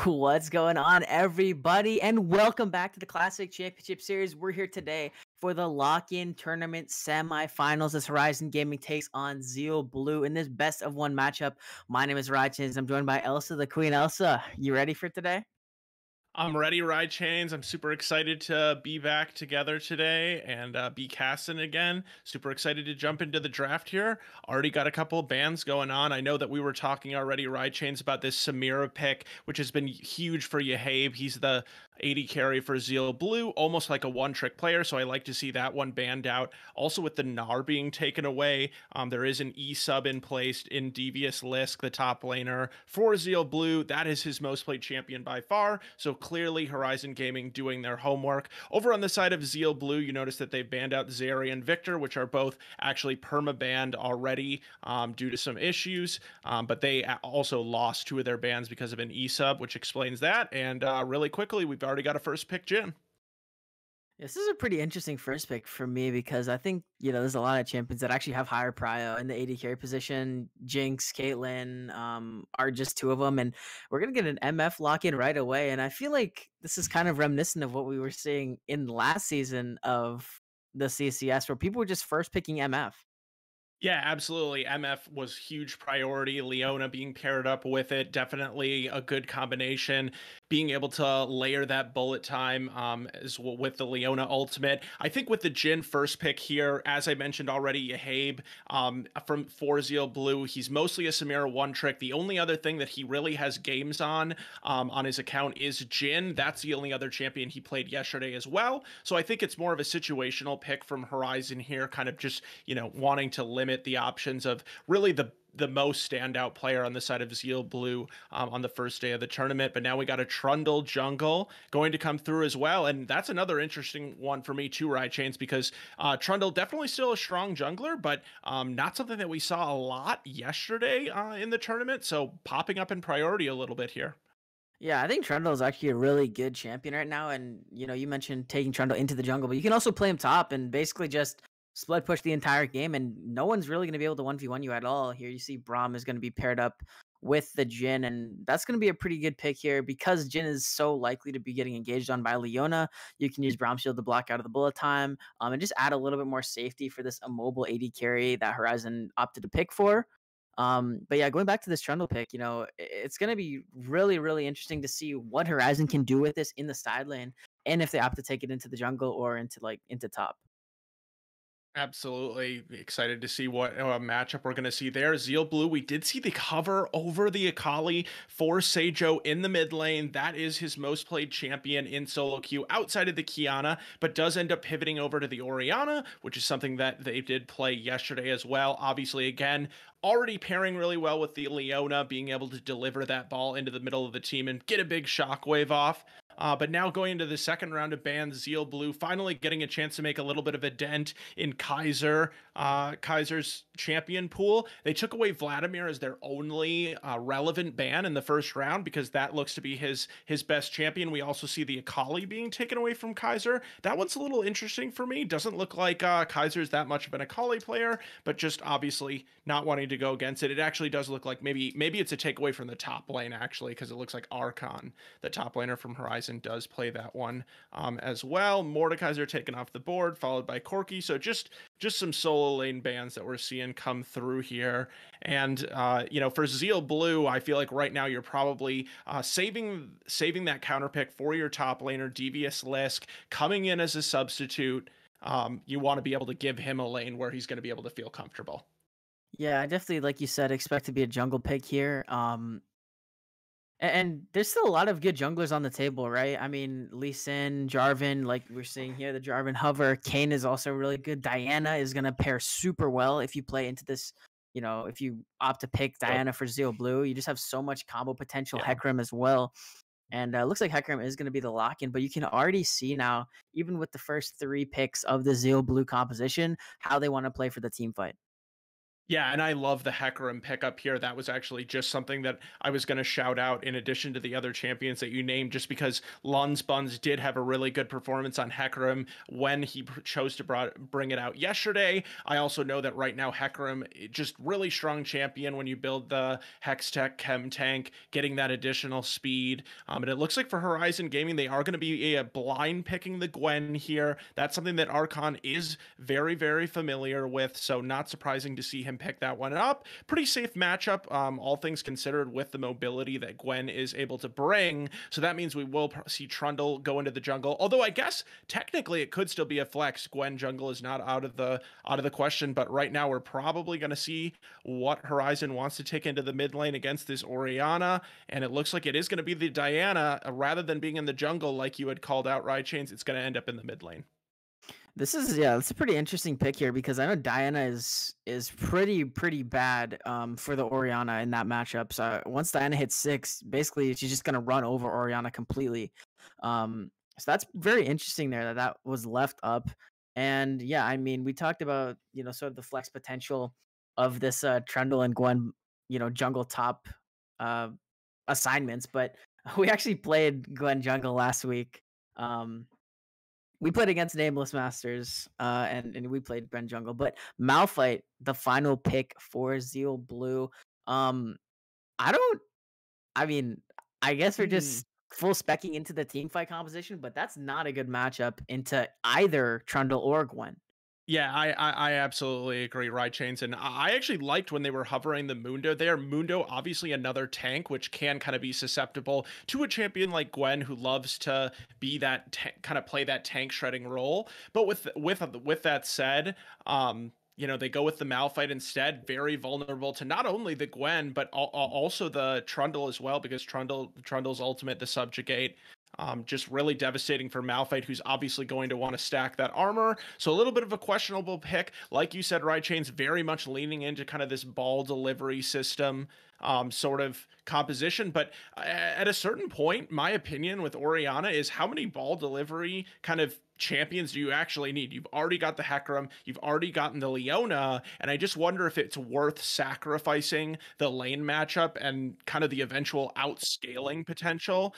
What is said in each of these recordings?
What's going on, everybody? And welcome back to the Classic Championship Series. We're here today for the Lock In Tournament semifinals as Horizon Gaming takes on Zeal Blue in this best of one matchup. My name is Ryan. I'm joined by Elsa, the Queen. Elsa, you ready for today? I'm ready, Ride Chains. I'm super excited to be back together today and be casting again. Super excited to jump into the draft here. Already got a couple of bands going on. I know that we were talking already, Ride Chains, about this Samira pick, which has been huge for Yahabe. He's the 80 carry for Zeal Blue, almost like a one-trick player, so I like to see that one banned out. Also, with the Gnar being taken away, there is an E-sub in place in Devious Lisk, the top laner for Zeal Blue. That is his most played champion by far, so clearly Horizon Gaming doing their homework. Over on the side of Zeal Blue, you notice that they've banned out Zeri and Victor, which are both actually perma-banned already due to some issues, but they also lost two of their bans because of an E-sub, which explains that. And really quickly, we've already got a first pick, Jin. This is a pretty interesting first pick for me because I think, there's a lot of champions that actually have higher prio in the AD carry position. Jinx, Caitlyn are just two of them. And we're going to get an MF lock-in right away. And I feel like this is kind of reminiscent of what we were seeing in last season of the CCS where people were just first picking MF. Yeah, absolutely. MF was huge priority. Leona being paired up with it, definitely a good combination. Being able to layer that bullet time as well with the Leona ultimate. I think with the Jhin first pick here, as I mentioned already, Yahabe from Zeal Blue, he's mostly a Samira one trick. The only other thing that he really has games on his account is Jhin. That's the only other champion he played yesterday as well. So I think it's more of a situational pick from Horizon here, kind of just, wanting to limit the options of really the most standout player on the side of Zeal Blue on the first day of the tournament. But now we got a Trundle jungle going to come through as well. And that's another interesting one for me too, Ride Chains, because Trundle definitely still a strong jungler, but not something that we saw a lot yesterday in the tournament. So popping up in priority a little bit here. Yeah, I think Trundle is actually a really good champion right now. And, you mentioned taking Trundle into the jungle, but you can also play him top and basically just split push the entire game, and no one's really going to be able to 1v1 you at all. Here you see Braum is going to be paired up with the Jhin, and that's going to be a pretty good pick here because Jhin is so likely to be getting engaged on by Leona. You can use Braum Shield to block out of the bullet time and just add a little bit more safety for this immobile AD carry that Horizon opted to pick for. But yeah, going back to this Trundle pick, it's going to be really, really interesting to see what Horizon can do with this in the side lane and if they opt to take it into the jungle or into top. Absolutely excited to see what matchup we're going to see there. Zeal Blue, we did see the cover over the Akali for Seijo in the mid lane. That is his most played champion in solo queue outside of the Kiana, but does end up pivoting over to the Orianna, which is something that they did play yesterday as well. Obviously, again, already pairing really well with the Leona, being able to deliver that ball into the middle of the team and get a big shockwave off. But now going into the second round of bans, Zeal Blue finally getting a chance to make a little bit of a dent in Kaiser's champion pool. They took away Vladimir as their only relevant ban in the first round because that looks to be his best champion. We also see the Akali being taken away from Kaiser. That one's a little interesting for me. Doesn't look like Kaiser's that much of an Akali player, but just obviously not wanting to go against it. It actually does look like maybe it's a takeaway from the top lane actually, because it looks like Archon, the top laner from Horizon, does play that one as well. Mordekaiser taken off the board, followed by Corki. So just some solo lane bans that we're seeing come through here. And for Zeal Blue, I feel like right now you're probably saving that counter pick for your top laner, Devious Lisk, coming in as a substitute. You want to be able to give him a lane where he's going to be able to feel comfortable. Yeah, I definitely, like you said, expect to be a jungle pick here. And there's still a lot of good junglers on the table, right? I mean, Lee Sin, Jarvan, like we're seeing here, the Jarvan hover. Kayn is also really good. Diana is going to pair super well if you play into this, if you opt to pick Diana for Zeal Blue. You just have so much combo potential. Yeah. Hecarim as well. And looks like Hecarim is going to be the lock-in, but you can already see now, even with the first three picks of the Zeal Blue composition, how they want to play for the team fight. Yeah, and I love the Hecarim pickup here. That was actually just something that I was going to shout out in addition to the other champions that you named, just because Luns Buns did have a really good performance on Hecarim when he chose to bring it out yesterday. I also know that right now Hecarim, just really strong champion when you build the Hextech Chem Tank, getting that additional speed. And it looks like for Horizon Gaming, they are going to be blind picking the Gwen here. That's something that Archon is very, very familiar with, so not surprising to see him pick that one up. Pretty safe matchup, all things considered, with the mobility that Gwen is able to bring. So that means we will see Trundle go into the jungle. Although I guess technically it could still be a flex. Gwen jungle is not out of the question, but right now we're probably going to see what Horizon wants to take into the mid lane against this Orianna, and it looks like it is going to be the Diana rather than being in the jungle like you had called out, Ride Chains. It's going to end up in the mid lane. This is yeah, it's a pretty interesting pick here because I know Diana is pretty bad for the Orianna in that matchup. So once Diana hits 6, basically she's just gonna run over Orianna completely. So that's very interesting there that that was left up. And yeah, I mean we talked about sort of the flex potential of this Trundle and Gwen jungle top uh assignments, but we actually played Gwen jungle last week. Um, we played against Nameless Masters, and we played Gwen Jungle, but Malphite, the final pick for Zeal Blue. Um, I don't. I mean, I guess we're Hmm. just full specking into the team fight composition, but that's not a good matchup into either Trundle or Gwen. Yeah, I absolutely agree, Ride Chains. And I actually liked when they were hovering the Mundo there. Mundo, obviously another tank, which can kind of be susceptible to a champion like Gwen, who loves to be that kind of play that tank shredding role. But with that said, they go with the Malphite instead, very vulnerable to not only the Gwen, but also the Trundle as well, because Trundle's ultimate, the Subjugate, just really devastating for Malphite, who's obviously going to want to stack that armor. So a little bit of a questionable pick. Like you said, Ride Chain's very much leaning into kind of this ball delivery system sort of composition. But at a certain point, my opinion with Orianna is how many ball delivery kind of champions do you actually need? You've already got the Hecarim, you've already gotten the Leona, and I just wonder if it's worth sacrificing the lane matchup and kind of the eventual outscaling potential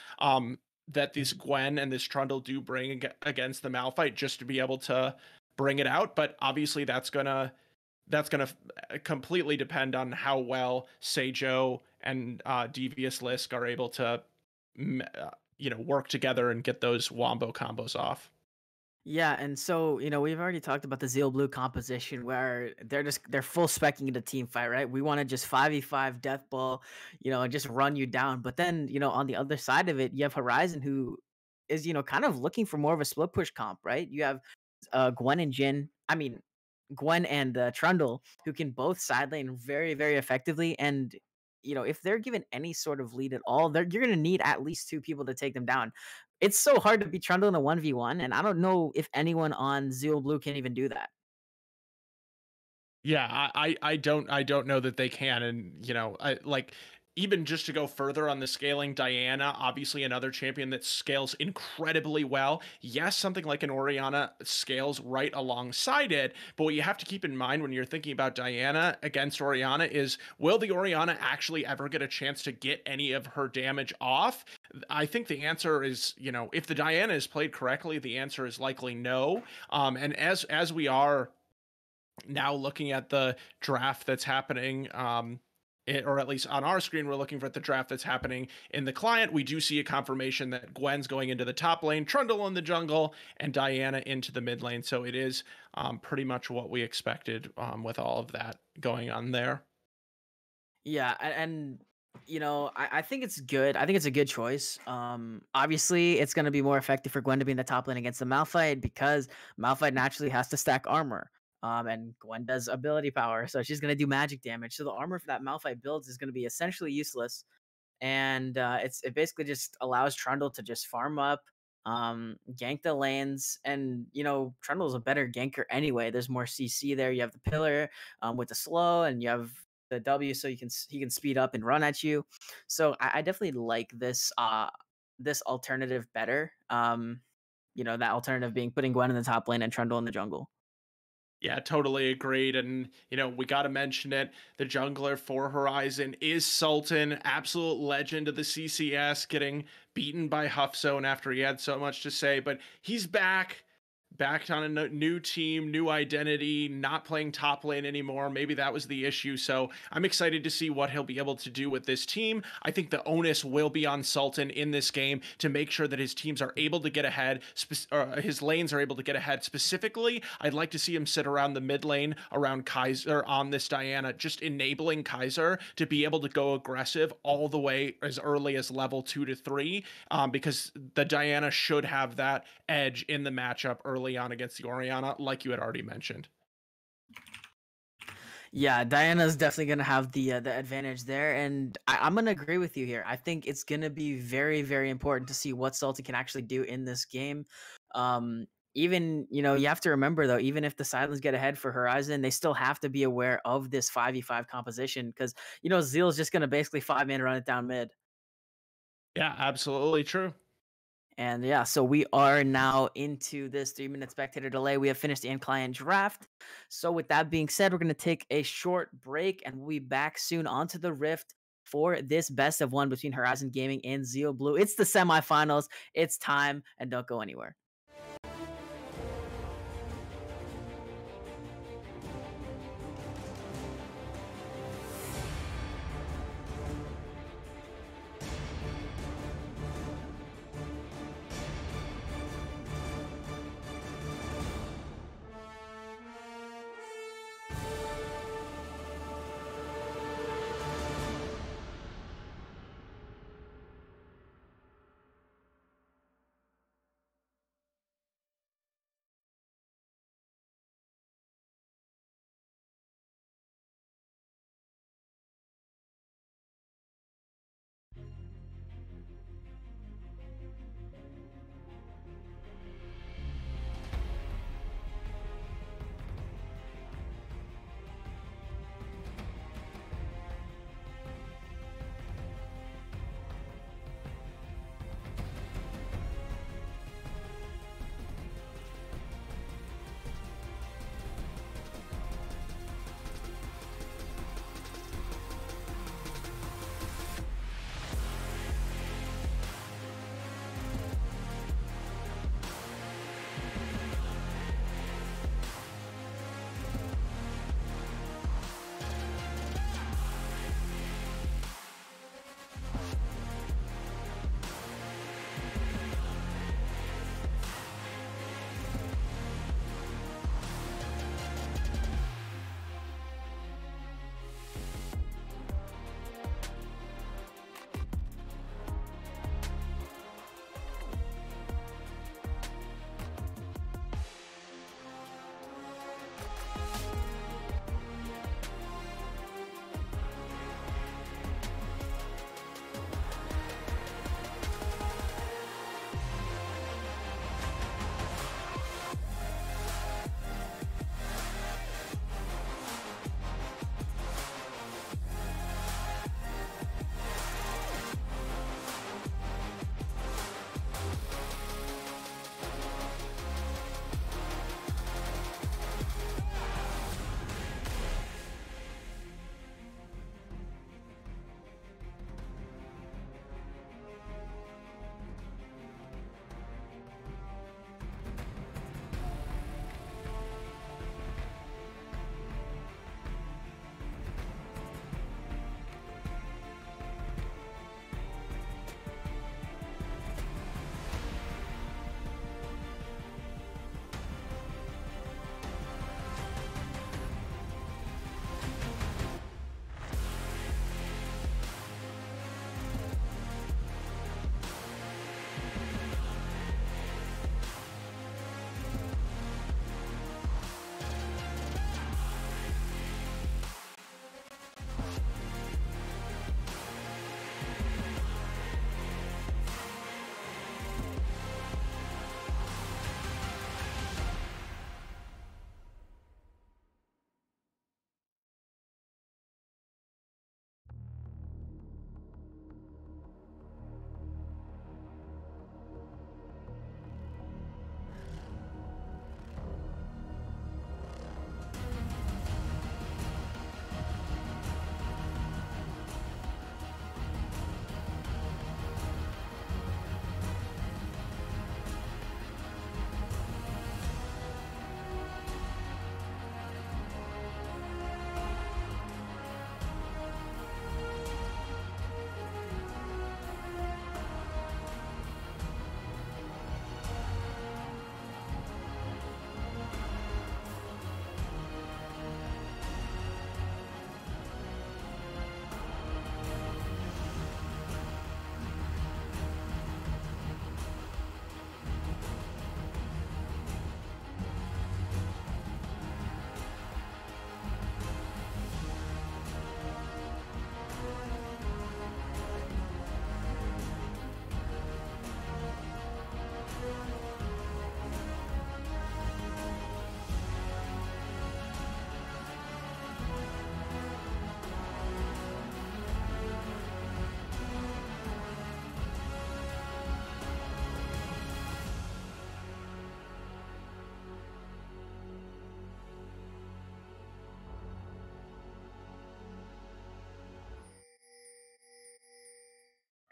that this Gwen and this Trundle do bring against the Malphite just to be able to bring it out. But obviously, that's gonna completely depend on how well Seijo and Devious Lisk are able to, work together and get those wombo combos off. Yeah, and so we've already talked about the Zeal Blue composition where they're full specking into team fight, right? We want to just 5v5 death ball, and just run you down. But then, on the other side of it, you have Horizon who is, kind of looking for more of a split push comp, right? You have Gwen and Jin. I mean, Gwen and Trundle, who can both side lane very, very effectively. And if they're given any sort of lead at all, you're going to need at least 2 people to take them down. It's so hard to beat Trundle in a 1v1, and I don't know if anyone on Zeal Blue can even do that. Yeah, I don't know that they can, and I like, even just to go further on the scaling, Diana, obviously another champion that scales incredibly well. Yes, something like an Orianna scales right alongside it, but what you have to keep in mind when you're thinking about Diana against Orianna is, will the Orianna actually ever get a chance to get any of her damage off? I think the answer is, if the Diana is played correctly, the answer is likely no. And as we are now looking at the draft that's happening, or at least on our screen, we're looking for the draft that's happening in the client. We do see a confirmation that Gwen's going into the top lane, Trundle in the jungle, and Diana into the mid lane. So it is pretty much what we expected with all of that going on there. Yeah, and I think it's good. I think it's a good choice. Obviously, it's going to be more effective for Gwen to be in the top lane against the Malphite because Malphite naturally has to stack armor. And Gwen does ability power, so she's going to do magic damage. So the armor for that Malphite builds is going to be essentially useless, and it basically just allows Trundle to just farm up, gank the lanes, and Trundle's a better ganker anyway. There's more CC there. You have the pillar with the slow, and you have the W, so he can speed up and run at you. So I definitely like this alternative better. That alternative being putting Gwen in the top lane and Trundle in the jungle. Yeah, totally agreed. And, we got to mention it. The jungler for Horizon is Sultan, absolute legend of the CCS, getting beaten by Huffzone after he had so much to say. But he's back, backed on a new team, new identity, not playing top lane anymore. Maybe that was the issue. So I'm excited to see what he'll be able to do with this team. I think the onus will be on Sultan in this game to make sure that his teams are able to get ahead, his lanes are able to get ahead. Specifically, I'd like to see him sit around the mid lane around Kaiser on this Diana, just enabling Kaiser to be able to go aggressive all the way as early as level 2 to 3, because the Diana should have that edge in the matchup early on against the Orianna, like you had already mentioned. Yeah, Diana's definitely gonna have the advantage there, and I'm gonna agree with you here. I think it's gonna be very, very important to see what Sultan can actually do in this game. Even you have to remember though, even if the Silence get ahead for Horizon, they still have to be aware of this 5v5 composition because Zeal is just gonna basically 5-man run it down mid. Yeah, absolutely true. And yeah, so we are now into this 3-minute spectator delay. We have finished the end client draft. So with that being said, we're going to take a short break and we'll be back soon onto the Rift for this best of one between Horizon Gaming and Zeal Blue. It's the semifinals. It's time, and don't go anywhere.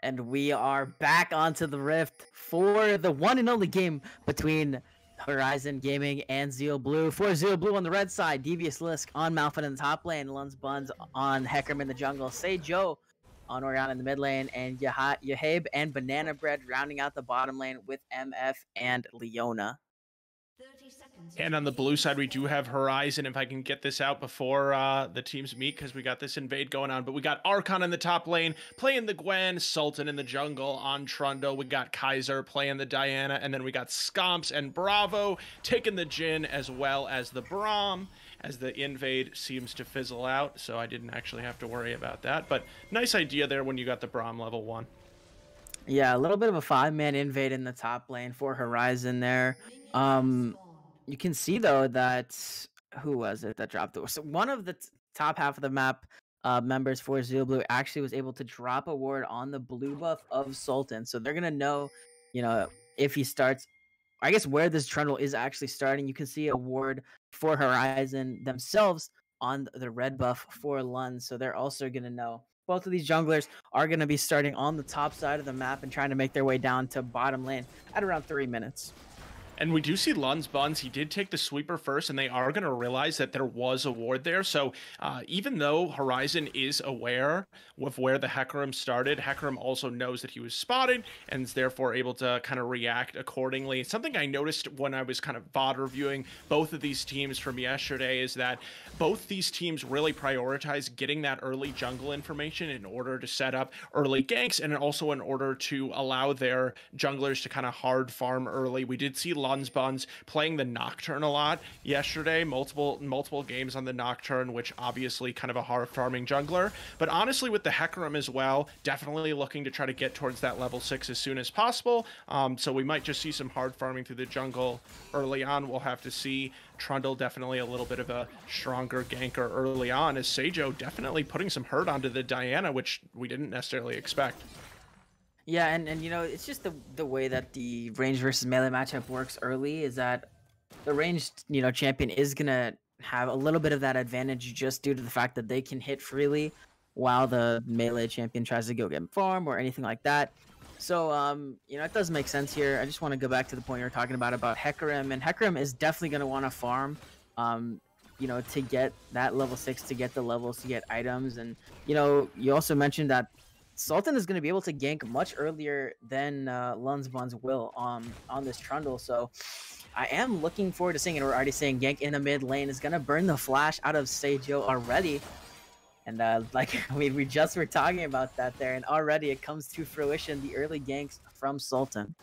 And we are back onto the Rift for the one and only game between Horizon Gaming and Zeal Blue. For Zeal Blue on the red side, Devious Lisk on Malphite in the top lane, Lunz Buns on Hecarim in the jungle, Say Joe on Oriana in the mid lane, and Yahabe and Banana Bread rounding out the bottom lane with MF and Leona. And on the blue side, we do have Horizon, if I can get this out before the teams meet, because we got this invade going on. But we got Archon in the top lane, playing the Gwen, Sultan in the jungle on Trundle. We got Kaiser playing the Diana, and then we got Scomps and Bravo taking the Jhin as well as the Braum, as the invade seems to fizzle out. So I didn't actually have to worry about that. But nice idea there when you got the Braum level 1. Yeah, a little bit of a 5-man invade in the top lane for Horizon there. You can see though that who was it that dropped the so one of the top half of the map members for Zeal Blue actually was able to drop a ward on the blue buff of Sultan, so they're gonna know, if he starts, I guess where this Trundle is actually starting. You can see a ward for Horizon themselves on the red buff for Lund, so they're also gonna know. Both of these junglers are going to be starting on the top side of the map and trying to make their way down to bottom lane at around 3 minutes. And we do see Lunz Buns. He did take the sweeper first, and they are going to realize that there was a ward there. So even though Horizon is aware of where the Hecarim started, Hecarim also knows that he was spotted and is therefore able to kind of react accordingly. Something I noticed when I was kind of VOD reviewing both of these teams from yesterday is that both these teams really prioritize getting that early jungle information in order to set up early ganks, and also in order to allow their junglers to kind of hard farm early. We did see Lunz Buns playing the Nocturne a lot yesterday, multiple games on the Nocturne, which obviously kind of a hard farming jungler. But honestly, with the Hecarim as well, definitely looking to try to get towards that level 6 as soon as possible. So we might just see some hard farming through the jungle early on. We'll have to see. Trundle definitely a little bit of a stronger ganker early on, as Seijo definitely putting some hurt onto the Diana, which we didn't necessarily expect. Yeah, and it's just the way that the range versus melee matchup works early is that the ranged, champion is gonna have a little bit of that advantage just due to the fact that they can hit freely while the melee champion tries to go get farm or anything like that. So, it does make sense here. I just want to go back to the point you were talking about Hecarim, and Hecarim is definitely going to want to farm, to get that level 6, to get the levels, to get items. And, you also mentioned that Sultan is going to be able to gank much earlier than Lunz Buns will on this Trundle. So I am looking forward to seeing it. We're already seeing gank in the mid lane is going to burn the flash out of Seijo already. And we just were talking about that there, and already it comes to fruition, the early ganks from Sultan.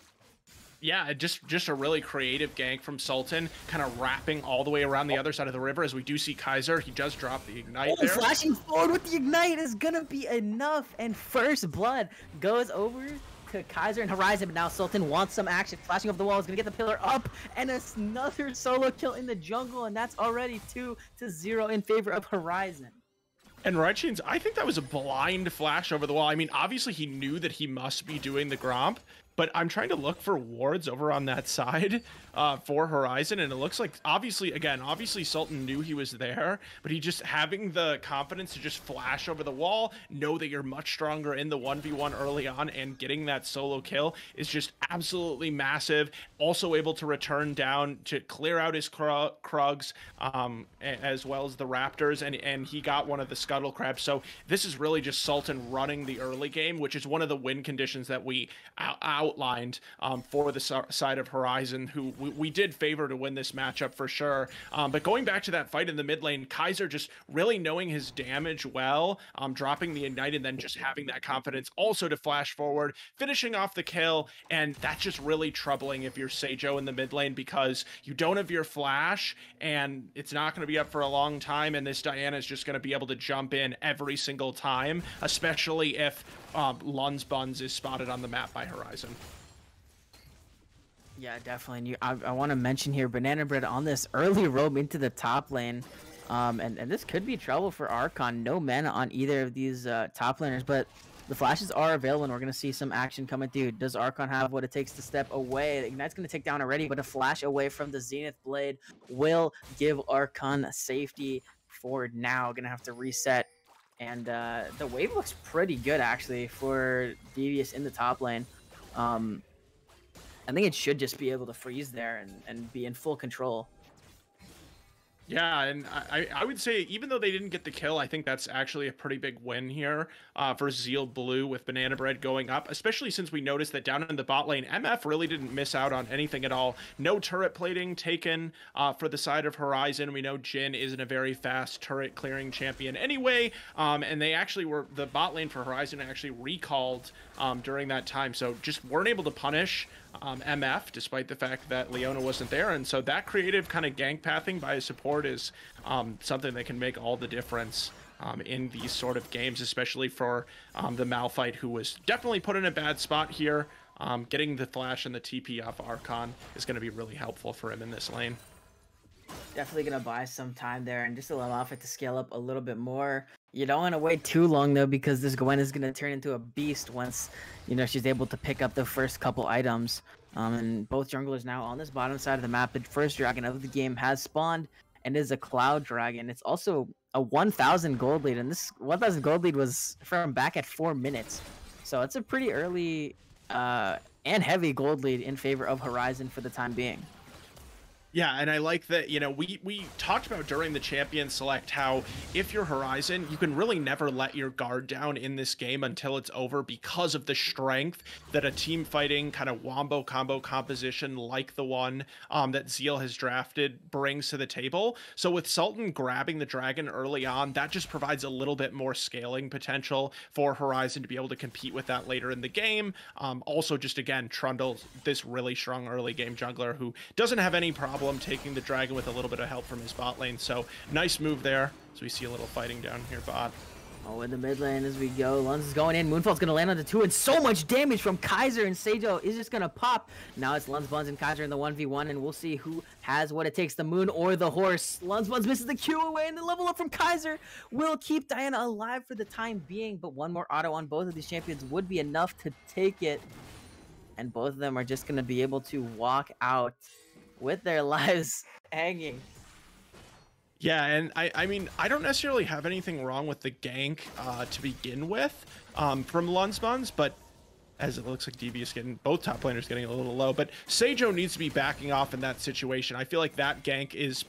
Yeah, just a really creative gank from Sultan, kind of wrapping all the way around the other side of the river, as we do see Kaiser. He does drop the Ignite there. Flashing forward with the Ignite is going to be enough, and first blood goes over to Kaiser and Horizon, but now Sultan wants some action. Flashing over the wall is going to get the pillar up, and another solo kill in the jungle, and that's already 2-0 in favor of Horizon. And Chains, I think that was a blind flash over the wall. I mean, obviously he knew that he must be doing the Gromp, but I'm trying to look for wards over on that side for Horizon, and it looks like, obviously Sultan knew he was there, but he just having the confidence to just flash over the wall, know that you're much stronger in the 1v1 early on, and getting that solo kill is just absolutely massive. Also able to return down to clear out his Krugs, as well as the Raptors, and he got one of the Scuttle Crabs. So this is really just Sultan running the early game, which is one of the win conditions that we outlined for the side of Horizon, who we did favor to win this matchup for sure. But going back to that fight in the mid lane, Kaiser just really knowing his damage well, dropping the Ignite, and then just having that confidence also to flash forward, finishing off the kill. And that's just really troubling if you're Seijo in the mid lane, because you don't have your flash, and it's not going to be up for a long time, and this Diana is just going to be able to jump in every single time, especially if Lunz Buns is spotted on the map by Horizon. Yeah, definitely. And I want to mention here, Banana Bread on this early roam into the top lane. And this could be trouble for Archon. No mana on either of these top laners, but the flashes are available, and we're going to see some action coming through. Does Archon have what it takes to step away? Ignite's going to take down already, but a flash away from the Zenith Blade will give Archon safety for now. Going to have to reset And the wave looks pretty good actually for Devious in the top lane. I think it should just be able to freeze there and be in full control. Yeah, and I would say even though they didn't get the kill, I think that's actually a pretty big win here for Zeal Blue with Banana Bread going up, especially since we noticed that down in the bot lane, MF really didn't miss out on anything at all. No turret plating taken for the side of Horizon. We know Jhin isn't a very fast turret clearing champion anyway, and they actually were, the bot lane for Horizon actually recalled during that time, so just weren't able to punish MF despite the fact that Leona wasn't there. And so that creative kind of gank pathing by a support is something that can make all the difference in these sort of games, especially for the Malphite, who was definitely put in a bad spot here. Getting the flash and the TP off Archon is going to be really helpful for him in this lane. Definitely going to buy some time there and just allow Malphite to scale up a little bit more. You don't want to wait too long, though, because this Gwen is going to turn into a beast once, you know, she's able to pick up the first couple items. And both junglers now on this bottom side of the map. The first dragon of the game has spawned and is a Cloud Dragon. It's also a 1,000 gold lead, and this 1,000 gold lead was from back at 4 minutes. So it's a pretty early and heavy gold lead in favor of Horizon for the time being. Yeah, and I like that, you know, we talked about during the Champion Select how if you're Horizon, you can really never let your guard down in this game until it's over because of the strength that a team fighting kind of wombo combo composition like the one that Zeal has drafted brings to the table. So with Sultan grabbing the dragon early on, that just provides a little bit more scaling potential for Horizon to be able to compete with that later in the game. Also, just again, Trundle, this really strong early game jungler who doesn't have any problem taking the dragon with a little bit of help from his bot lane. So nice move there. So we see a little fighting down here bot. Oh, in the mid lane as we go. Lunz is going in. Moonfall's going to land on the 2, and so much damage from Kaiser, and Seijo is just going to pop. Now it's Lunz, Buns, and Kaiser in the 1v1, and we'll see who has what it takes, the moon or the horse. Lunz, Buns misses the Q away, and the level up from Kaiser will keep Diana alive for the time being, but one more auto on both of these champions would be enough to take it. And both of them are just going to be able to walk out with their lives hanging. Yeah, and I mean, I don't necessarily have anything wrong with the gank to begin with from Lunsbuns, but as it looks like DB is getting, both top laners getting a little low, but Seijo needs to be backing off in that situation. I feel like that gank is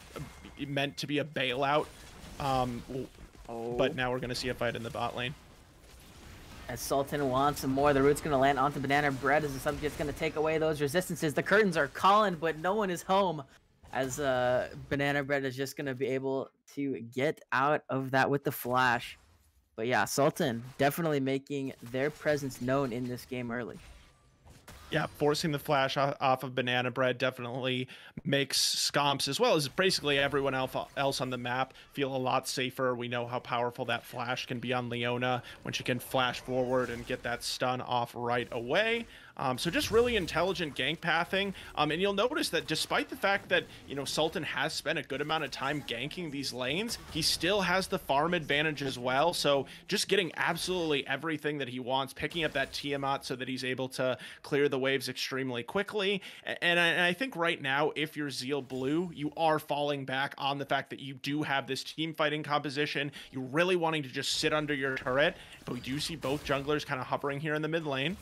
meant to be a bailout, but now we're going to see a fight in the bot lane. As Sultan wants some more, the root's going to land onto Banana Bread as the subject's going to take away those resistances. The curtains are calling, but no one is home, as Banana Bread is just going to be able to get out of that with the flash. But yeah, Sultan definitely making their presence known in this game early. Yeah, forcing the flash off of Banana Bread definitely makes Scomps, as well as basically everyone else on the map, feel a lot safer. We know how powerful that flash can be on Leona when she can flash forward and get that stun off right away. So just really intelligent gank pathing. And you'll notice that despite the fact that, you know, Sultan has spent a good amount of time ganking these lanes, he still has the farm advantage as well. So just getting absolutely everything that he wants, picking up that Tiamat so that he's able to clear the waves extremely quickly. And I think right now, if you're Zeal Blue, you are falling back on the fact that you do have this team fighting composition. You're really wanting to just sit under your turret. But we do see both junglers kind of hovering here in the mid lane.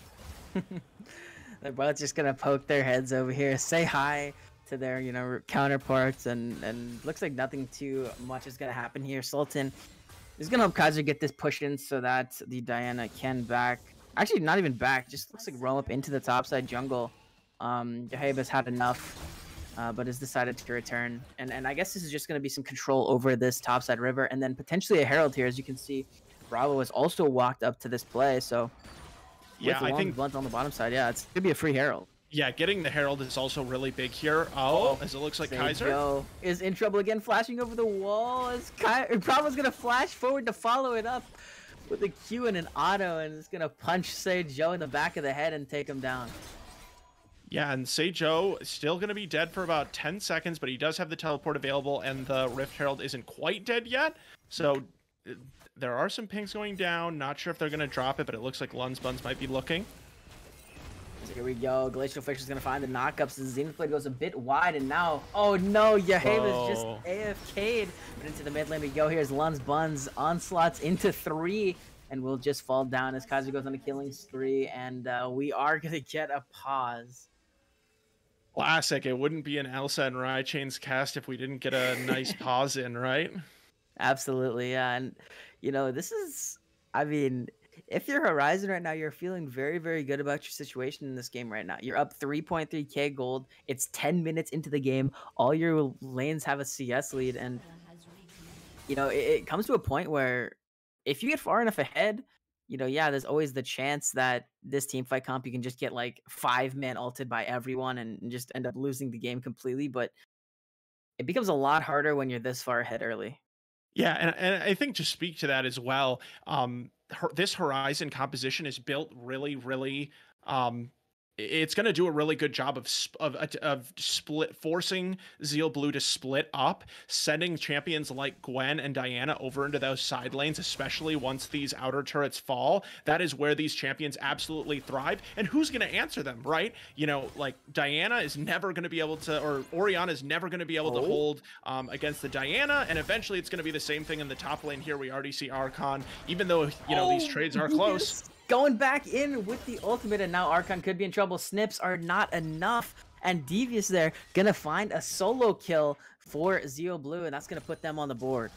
They're both just gonna poke their heads over here, say hi to their, you know, counterparts, and looks like nothing too much is gonna happen here. Sultan is gonna help Kaiser get this push in so that the Diana can back. Actually, not even back. Just looks like roam up into the topside jungle. Jaheba's had enough, but has decided to return. And I guess this is just gonna be some control over this topside river, and then potentially a Herald here. As you can see, Bravo has also walked up to this play, so. Yeah, I think Blunt on the bottom side. Yeah, it's gonna be a free Herald. Yeah, getting the Herald is also really big here. Oh, as it looks like Kaiser Joe is in trouble again, flashing over the wall. As Bravo's gonna flash forward to follow it up with a Q and an auto, and it's gonna punch Joe in the back of the head and take him down. Yeah, and Seijo is still going to be dead for about 10 seconds, but he does have the teleport available, and the Rift Herald isn't quite dead yet. So there are some pings going down. Not sure if they're going to drop it, but it looks like Lunsbuns might be looking. So here we go. Glacial Fish is going to find the knockups. The Zenith Blade goes a bit wide, and now, oh no, Yahaba's just AFK'd. But into the mid lane we go. Here's Lun's Buns. Onslaughts into 3, and we'll just fall down as Kaiser goes on a killing spree, and we are going to get a pause. Classic. It wouldn't be an Elsa and Raichain's cast if we didn't get a nice pause in, right? Absolutely, yeah. And, you know, this is, I mean, if you're Horizon right now, you're feeling very, very good about your situation in this game right now. You're up 3.3k gold. It's 10 minutes into the game. All your lanes have a CS lead. And, you know, it comes to a point where if you get far enough ahead, you know, yeah, there's always the chance that this team fight comp, you can just get like 5-man ulted by everyone and just end up losing the game completely. But it becomes a lot harder when you're this far ahead early. Yeah, and I think to speak to that as well, this Horizon composition is built really, really. It's going to do a really good job of forcing Zeal Blue to split up, sending champions like Gwen and Diana over into those side lanes, especially once these outer turrets fall. That is where these champions absolutely thrive. And who's going to answer them, right? You know, like Diana is never going to be able to, or Orianna is never going to be able to hold against the Diana. And eventually it's going to be the same thing in the top lane here. We already see Archon, even though, you know, these trades are close. Going back in with the ultimate, and now Archon could be in trouble. Snips are not enough, and Devious there gonna find a solo kill for Zeal Blue, and that's gonna put them on the board.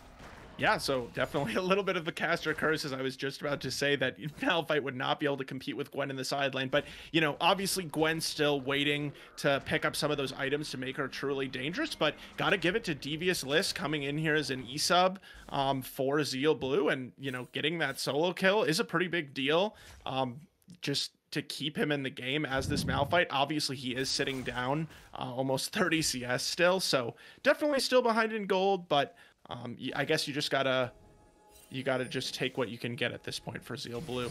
Yeah, so definitely a little bit of the caster curse, as I was just about to say that Malphite would not be able to compete with Gwen in the side lane. But, you know, obviously Gwen's still waiting to pick up some of those items to make her truly dangerous. But got to give it to Devious List coming in here as an E-sub for Zeal Blue. And, you know, getting that solo kill is a pretty big deal. Just to keep him in the game as this Malphite. Obviously, he is sitting down almost 30 CS still. So definitely still behind in gold, but... I guess you gotta just take what you can get at this point for Zeal Blue.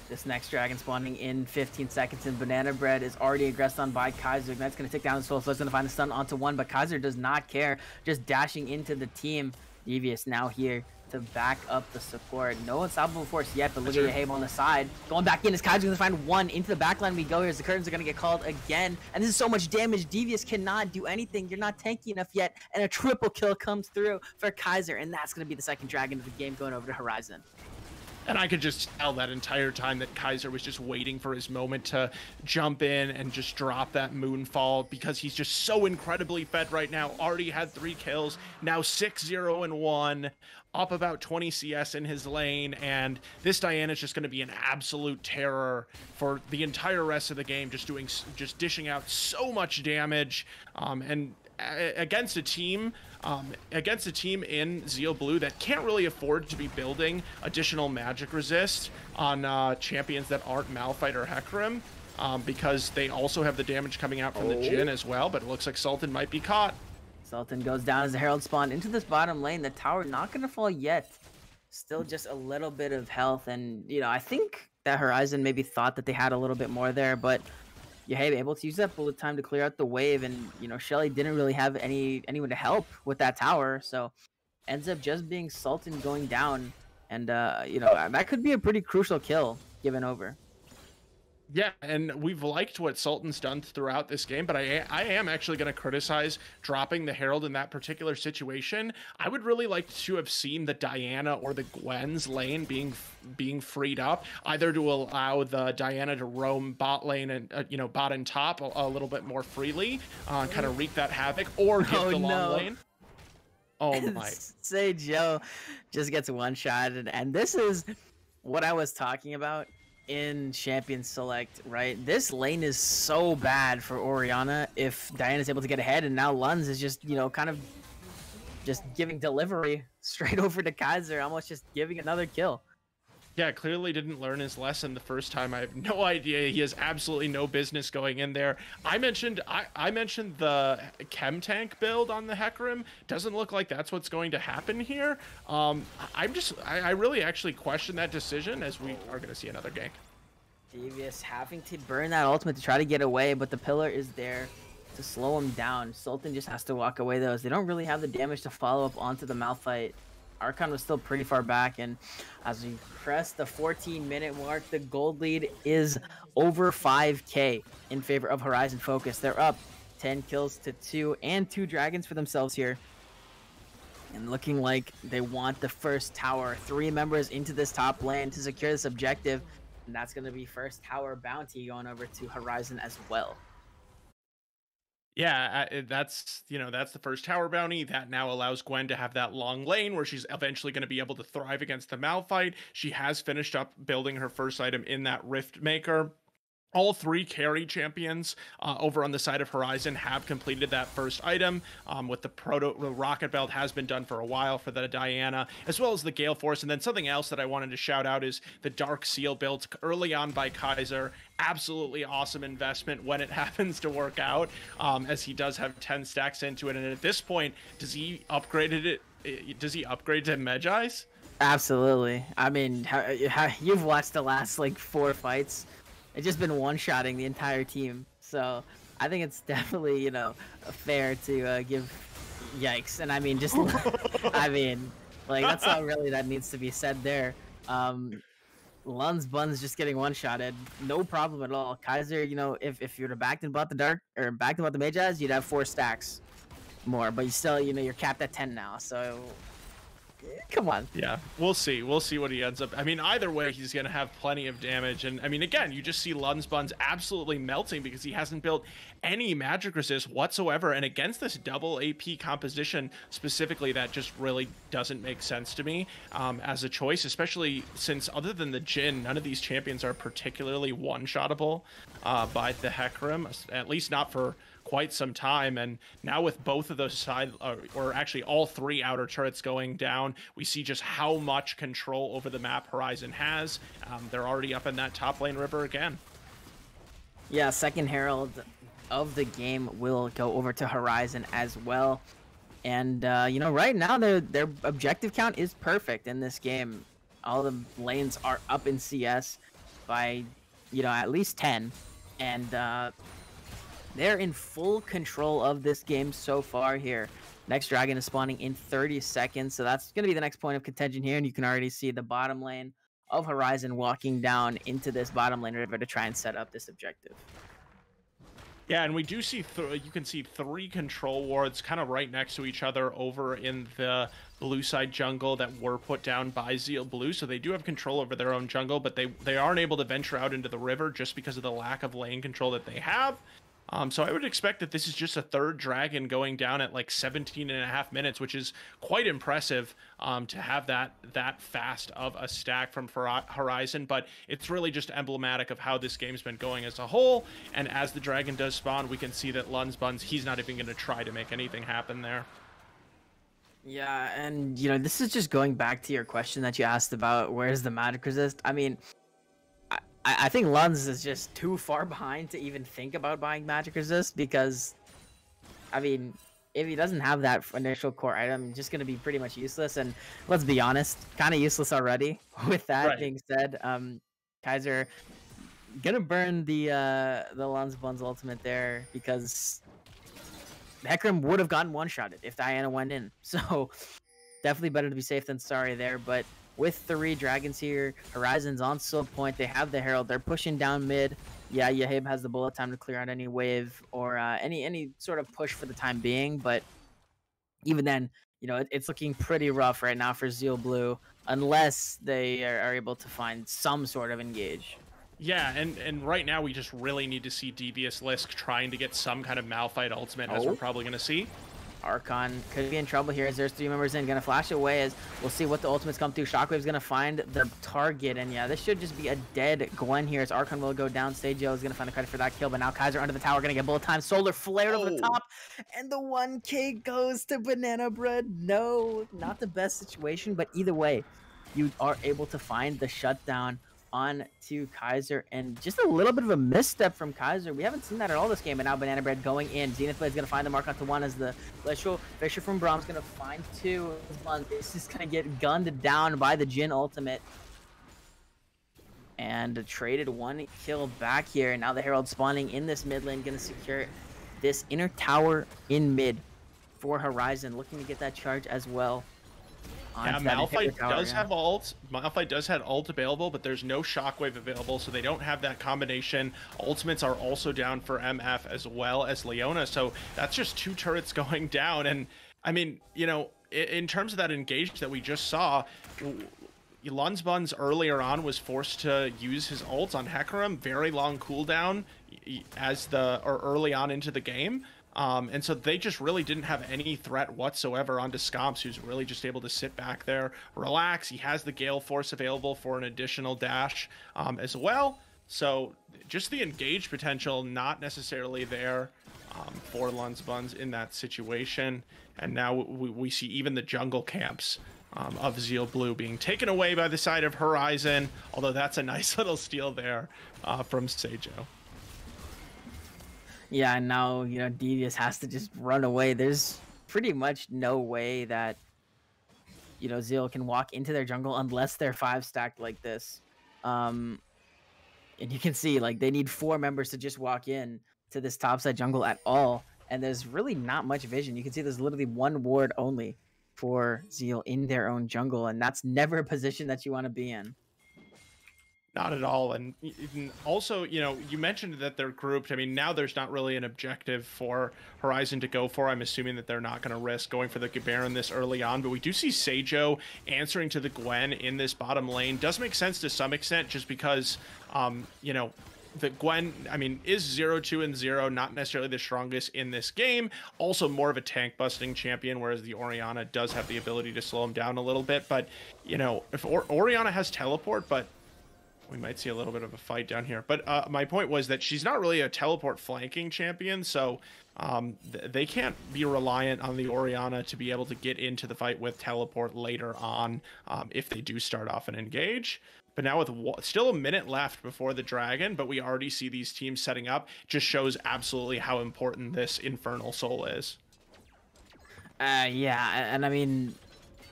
This next dragon spawning in 15 seconds, and Banana Bread is already aggressed on by Kaiser. That's gonna take down the soul, so it's gonna find the stun onto 1, but Kaiser does not care, just dashing into the team. Devious now here to back up the support. No unstoppable force yet, but look at Yahab on the side. Going back in, as Kaiser's gonna find 1 into the backline we go here, as the curtains are gonna get called again. And this is so much damage. Devious cannot do anything. You're not tanky enough yet. And a triple kill comes through for Kaiser, and that's gonna be the second dragon of the game going over to Horizon. And I could just tell that entire time that Kaiser was just waiting for his moment to jump in and just drop that Moonfall, because he's just so incredibly fed right now. Already had 3 kills, now 6-0-1, up about 20 CS in his lane, and this Diana is just going to be an absolute terror for the entire rest of the game, just dishing out so much damage, and against a team in Zeal Blue that can't really afford to be building additional magic resist on champions that aren't Malphite or Hecarim, because they also have the damage coming out from the Jhin as well. But it looks like Sultan might be caught. Sultan goes down as the Herald spawn into this bottom lane. The tower not going to fall yet. Still just a little bit of health, and you know, I think that Horizon maybe thought that they had a little bit more there, but Yahab able to use that bullet time to clear out the wave, and you know, Shelly didn't really have anyone to help with that tower, so ends up just being Sultan going down, and you know, that could be a pretty crucial kill given over. Yeah, and we've liked what Sultan's done throughout this game, but I am actually going to criticize dropping the Herald in that particular situation. I would really like to have seen the Diana or the Gwen's lane being freed up, either to allow the Diana to roam bot lane and you know, bot and top a little bit more freely, kind of wreak that havoc, or give the long lane. Oh my! Say Joe just gets one shot, and this is what I was talking about in Champion Select, right? This lane is so bad for Orianna if Diana's able to get ahead, and now Lunz is just, you know, kind of just giving delivery straight over to Kaiser, almost just giving another kill. Yeah, clearly didn't learn his lesson the first time. I have no idea. He has absolutely no business going in there. I mentioned the chem tank build on the Hecarim. Doesn't look like that's what's going to happen here. I really actually question that decision, as we are going to see another gank. Devious having to burn that ultimate to try to get away, but the pillar is there to slow him down. Sultan just has to walk away though, as they don't really have the damage to follow up onto the Malphite. Archon was still pretty far back, and as we press the 14-minute mark, the gold lead is over 5K in favor of Horizon Focus. They're up 10 kills to 2 and 2 dragons for themselves here. And looking like they want the first tower. 3 members into this top lane to secure this objective. And that's going to be first tower bounty going over to Horizon as well. Yeah, that's the first tower bounty that now allows Gwen to have that long lane where she's eventually going to be able to thrive against the Malphite. She has finished up building her first item in that Rift Maker. All 3 carry champions over on the side of Horizon have completed that first item. With the Rocket Belt has been done for a while for the Diana, as well as the Gale Force. And then something else that I wanted to shout out is the Dark Seal built early on by Kaiser. Absolutely awesome investment when it happens to work out, as he does have 10 stacks into it. And at this point, does he upgrade to Medjai's? Absolutely. I mean, you've watched the last like 4 fights. It's just been one-shotting the entire team. So I think it's definitely, you know, fair to give yikes. And I mean, just, I mean, like, that's all really that needs to be said there. Lun's Bun's just getting one-shotted. No problem at all. Kaiser, you know, if you'd have backed and bought the Dark, or backed and bought the Medjai's, you'd have 4 stacks more. But you still, you know, you're capped at 10 now. So come on. Yeah, we'll see what he ends up. I mean, either way, he's gonna have plenty of damage. And I mean, again, you just see Lun's Buns absolutely melting because he hasn't built any magic resist whatsoever. And against this double AP composition specifically, that just really doesn't make sense to me as a choice, especially since other than the Jhin, none of these champions are particularly one-shottable by the Hecarim, at least not for quite some time. And now with both of those side, or actually all 3 outer turrets going down, we see just how much control over the map Horizon has. They're already up in that top lane river again. Yeah, second Herald of the game will go over to Horizon as well. And you know, right now their objective count is perfect in this game. All the lanes are up in CS by, you know, at least 10. And they're in full control of this game so far here. Next dragon is spawning in 30 seconds, so that's going to be the next point of contention here, and you can already see the bottom lane of Horizon walking down into this bottom lane river to try and set up this objective. Yeah, and we do see, you can see 3 control wards kind of right next to each other over in the blue side jungle that were put down by Zeal Blue, so they do have control over their own jungle, but they aren't able to venture out into the river just because of the lack of lane control that they have. So I would expect that this is just a 3rd dragon going down at like 17.5 minutes, which is quite impressive to have that fast of a stack from Horizon. But it's really just emblematic of how this game's been going as a whole. And as the dragon does spawn, we can see that Lun's Buns, he's not even going to try to make anything happen there. Yeah, and you know, this is just going back to your question that you asked about where's the magic resist. I mean, I think Lun's is just too far behind to even think about buying magic resist because, I mean, if he doesn't have that initial core item, it's just going to be pretty much useless. And let's be honest, kind of useless already. With that being said, Kaiser gonna burn the Lun's Buns ultimate there because Hecarim would have gotten one-shotted if Diana went in. So definitely better to be safe than sorry there. But with 3 dragons here, Horizon's on still point. They have the Herald. They're pushing down mid. Yeah, Yahib has the bullet time to clear out any wave or any sort of push for the time being. But even then, you know, it's looking pretty rough right now for Zeal Blue unless they are able to find some sort of engage. Yeah, and right now we just really need to see Devious Lisk trying to get some kind of Malphite ultimate, as we're probably going to see. Archon could be in trouble here as there's 3 members in. Gonna flash away as we'll see what the ultimates come through. Shockwave's gonna find the target, and yeah, this should just be a dead Gwen here as Archon will go down. Zeal is gonna find the credit for that kill, but now Kaiser under the tower gonna get bullet time. Solar flared over the top, and the 1K goes to Banana Bread. No, not the best situation, but either way, you are able to find the shutdown on to Kaiser, and just a little bit of a misstep from Kaiser. We haven't seen that at all this game, and now Banana Bread going in. Zenith Blade's gonna find the mark onto 1 as the Glacial Fisher from Brahm's gonna find 2. This is gonna get gunned down by the Jhin ultimate. And traded 1 kill back here, and now the Herald spawning in this mid lane, gonna secure this inner tower in mid for Horizon, looking to get that charge as well Yeah, onto that Malphite inhibitor tower, does yeah. have ult. Malphite does have ult available, but there's no shockwave available, so they don't have that combination. Ultimates are also down for MF as well as Leona, so that's just 2 turrets going down. And I mean, you know, in terms of that engage that we just saw, Lunsbuns earlier on was forced to use his ult on Hecarim, very long cooldown early on into the game. And so they just really didn't have any threat whatsoever onto Scomps, who's really just able to sit back there, relax. He has the Gale Force available for an additional dash as well. So just the engage potential not necessarily there for Lunsbuns in that situation. And now we see even the jungle camps of Zeal Blue being taken away by the side of Horizon, although that's a nice little steal there from Seijo. Yeah, and now, you know, Devious has to just run away. There's pretty much no way that, you know, Zeal can walk into their jungle unless they're 5-stacked like this. And you can see, like, they need 4 members to just walk in to this topside jungle at all. And there's really not much vision. You can see there's literally 1 ward only for Zeal in their own jungle, and that's never a position that you want to be in. Not at all. And also, you know, you mentioned that they're grouped. I mean, now there's not really an objective for Horizon to go for. I'm assuming that they're not going to risk going for the Baron this early on, but we do see Seijo answering to the Gwen in this bottom lane. Does make sense to some extent just because, you know, the Gwen, I mean, is 0-2 and 0, not necessarily the strongest in this game. Also more of a tank busting champion, whereas the Orianna does have the ability to slow him down a little bit. But, you know, if Orianna has teleport, but we might see a little bit of a fight down here. But my point was that she's not really a teleport flanking champion, so they can't be reliant on the Orianna to be able to get into the fight with teleport later on if they do start off and engage. But now with still a minute left before the Dragon, but we already see these teams setting up, just shows absolutely how important this Infernal Soul is. Yeah, and I mean,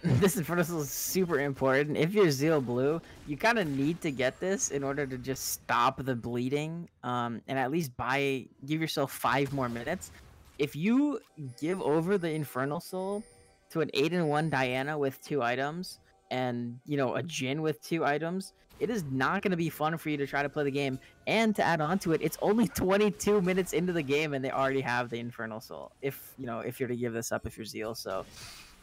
this Infernal Soul is super important. If you're Zeal Blue, you kind of need to get this in order to just stop the bleeding, and at least give yourself 5 more minutes. If you give over the Infernal Soul to an 8-1 Diana with 2 items, and, you know, a Jhin with 2 items, it is not going to be fun for you to try to play the game. And to add on to it, it's only 22 minutes into the game, and they already have the Infernal Soul. If you're to give this up, if you're Zeal, so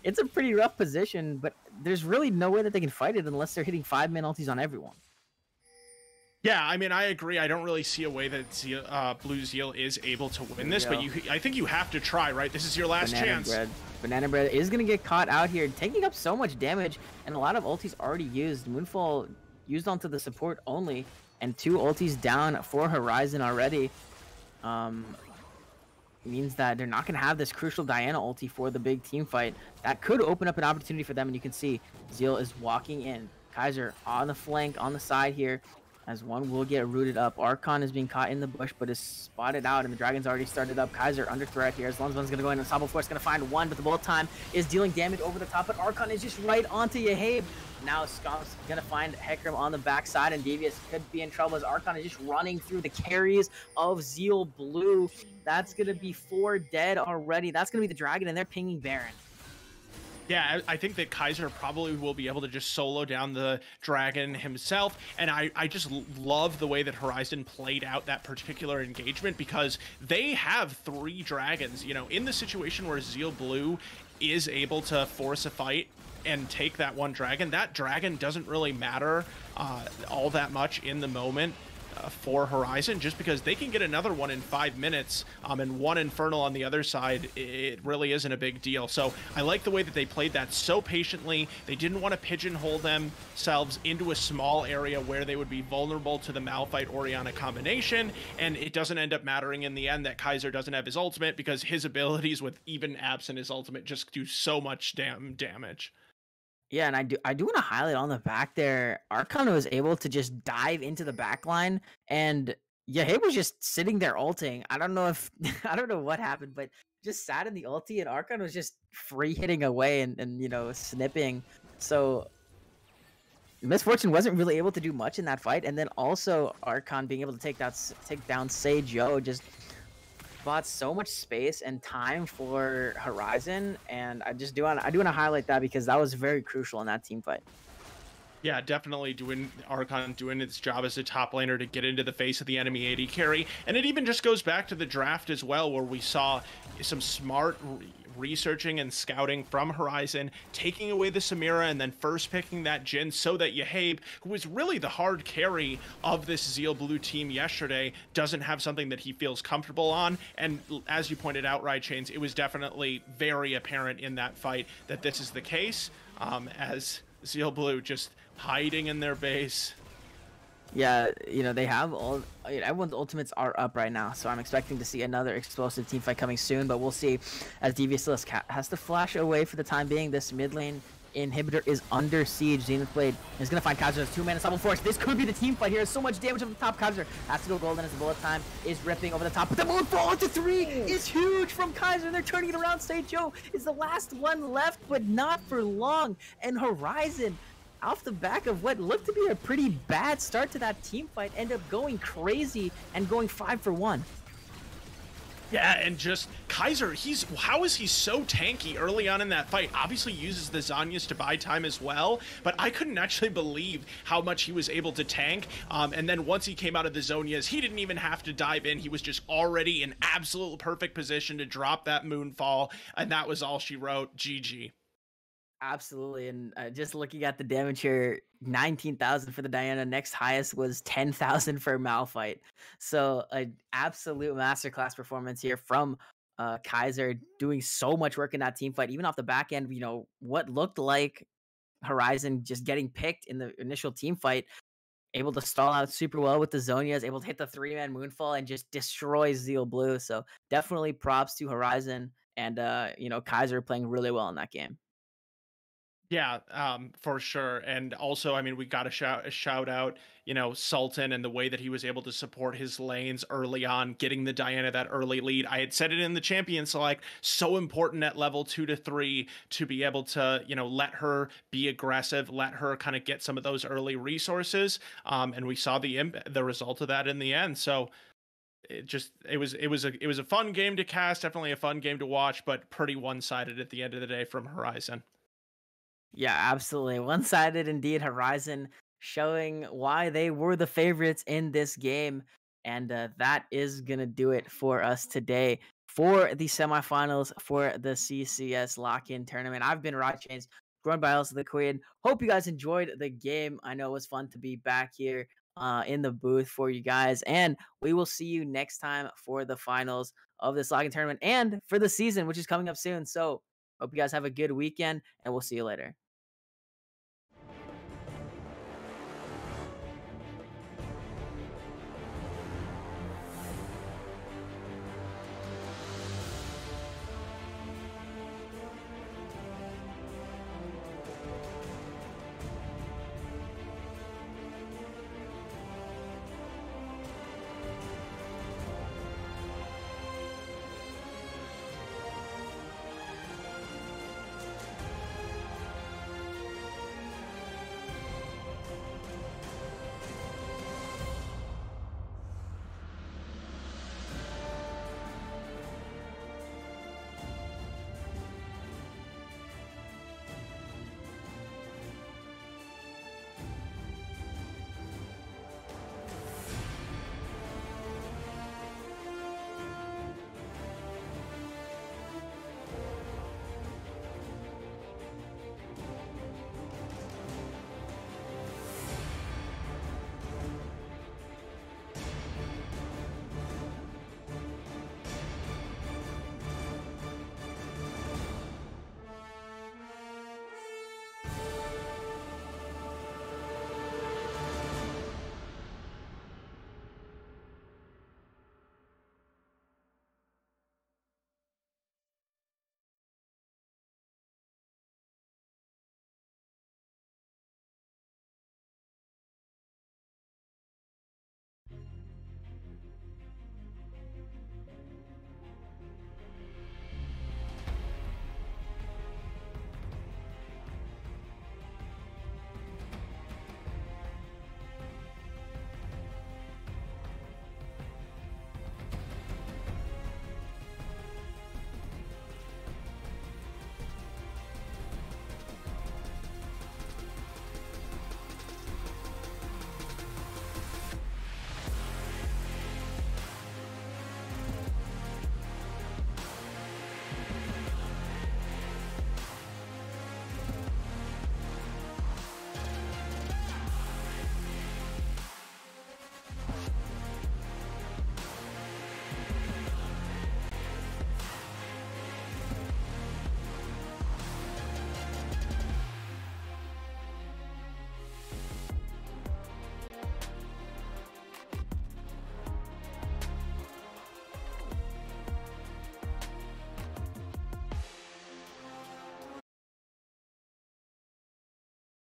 it's a pretty rough position. But there's really no way that they can fight it unless they're hitting 5-man ultis on everyone. Yeah, I mean, I agree. I don't really see a way that Blue Zeal is able to win this, but I think you have to try, right? This is your last chance. Banana Bread is going to get caught out here, taking up so much damage, and a lot of ultis already used. Moonfall used onto the support only, and 2 ultis down for Horizon already. Means that they're not going to have this crucial Diana ulti for the big team fight. That could open up an opportunity for them, and you can see Zeal is walking in. Kaiser on the flank, on the side here, as one will get rooted up. Archon is being caught in the bush, but is spotted out, and the Dragon's already started up. Kaiser under threat here, as Lunsman's going to go in, and Sabo Force going to find 1, but the bullet time is dealing damage over the top, but Archon is just right onto Yahabe. Now Scomp's going to find Hecarim on the backside, and Devious could be in trouble as Archon is just running through the carries of Zeal Blue. That's going to be 4 dead already. That's going to be the Dragon, and they're pinging Baron. Yeah, I think that Kaiser probably will be able to just solo down the Dragon himself, and I just love the way that Horizon played out that particular engagement, because they have 3 Dragons, you know, in the situation where Zeal Blue is able to force a fight and take that 1 Dragon. That Dragon doesn't really matter all that much in the moment for Horizon, just because they can get another one in 5 minutes, and 1 Infernal on the other side. It really isn't a big deal. So I like the way that they played that so patiently. They didn't want to pigeonhole themselves into a small area where they would be vulnerable to the Malphite Orianna combination, and it doesn't end up mattering in the end that Kaiser doesn't have his ultimate, because his abilities, with even absent his ultimate, just do so much damage. Yeah, and I do want to highlight on the back there, Archon was able to just dive into the back line, and Yahabe was just sitting there ulting. I don't know what happened, but just sat in the ulti, and Archon was just free hitting away and you know, snipping. So Misfortune wasn't really able to do much in that fight, and then also Archon being able to take down Seijo, just bought so much space and time for Horizon, and I do wanna highlight that because that was very crucial in that team fight. Yeah, definitely doing Archon doing its job as a top laner to get into the face of the enemy AD carry. And it even just goes back to the draft as well, where we saw some smart researching and scouting from Horizon, taking away the Samira and then first picking that Jhin so that Yahab, who was really the hard carry of this Zeal Blue team yesterday, doesn't have something that he feels comfortable on. And as you pointed out, Right Chains, it was definitely very apparent in that fight that this is the case, as Zeal Blue just hiding in their base. Yeah, they have everyone's ultimates are up right now, so I'm expecting to see another explosive team fight coming soon, but we'll see as Devious has to flash away for the time being. This mid lane inhibitor is under siege. Zenith Blade is going to find Kaiser as 2-man Double Force. This could be the team fight here. So much damage over the top. Kaiser has to go golden as the bullet time is ripping over the top. But the moonfall into 3 is huge from Kaiser. They're turning it around. Say Joe is the last one left, but not for long. And Horizon, off the back of what looked to be a pretty bad start to that team fight, end up going crazy and going 5 for 1. Yeah, and just Kaiser, how is he so tanky early on in that fight? Obviously uses the Zanyas to buy time as well, but I couldn't actually believe how much he was able to tank. And then once he came out of the Zonias, he didn't even have to dive in. He was just already in absolute perfect position to drop that Moonfall, and that was all she wrote. GG. Absolutely, and just looking at the damage here, 19,000 for the Diana. Next highest was 10,000 for Malphite. So an absolute masterclass performance here from Kaiser, doing so much work in that team fight. Even off the back end, what looked like Horizon just getting picked in the initial team fight, able to stall out super well with the Zonias, able to hit the 3-man Moonfall and just destroy Zeal Blue. So definitely props to Horizon and Kaiser playing really well in that game. Yeah, for sure. And also, I mean, we got to shout out, Sultan and the way that he was able to support his lanes early on, getting the Diana that early lead. I had said it in the champion select, so important at level 2 to 3 to be able to, let her be aggressive, let her kind of get some of those early resources. And we saw the result of that in the end. So it was a fun game to cast, definitely a fun game to watch, but pretty one-sided at the end of the day from Horizon. Yeah, absolutely. One-sided indeed. Horizon showing why they were the favorites in this game. And that is going to do it for us today for the semifinals for the CCS Lock In Tournament. I've been Rod Chains, joined by also the Queen. Hope you guys enjoyed the game. I know it was fun to be back here in the booth for you guys. And we will see you next time for the finals of this Lock In Tournament and for the season, which is coming up soon. So hope you guys have a good weekend, and we'll see you later.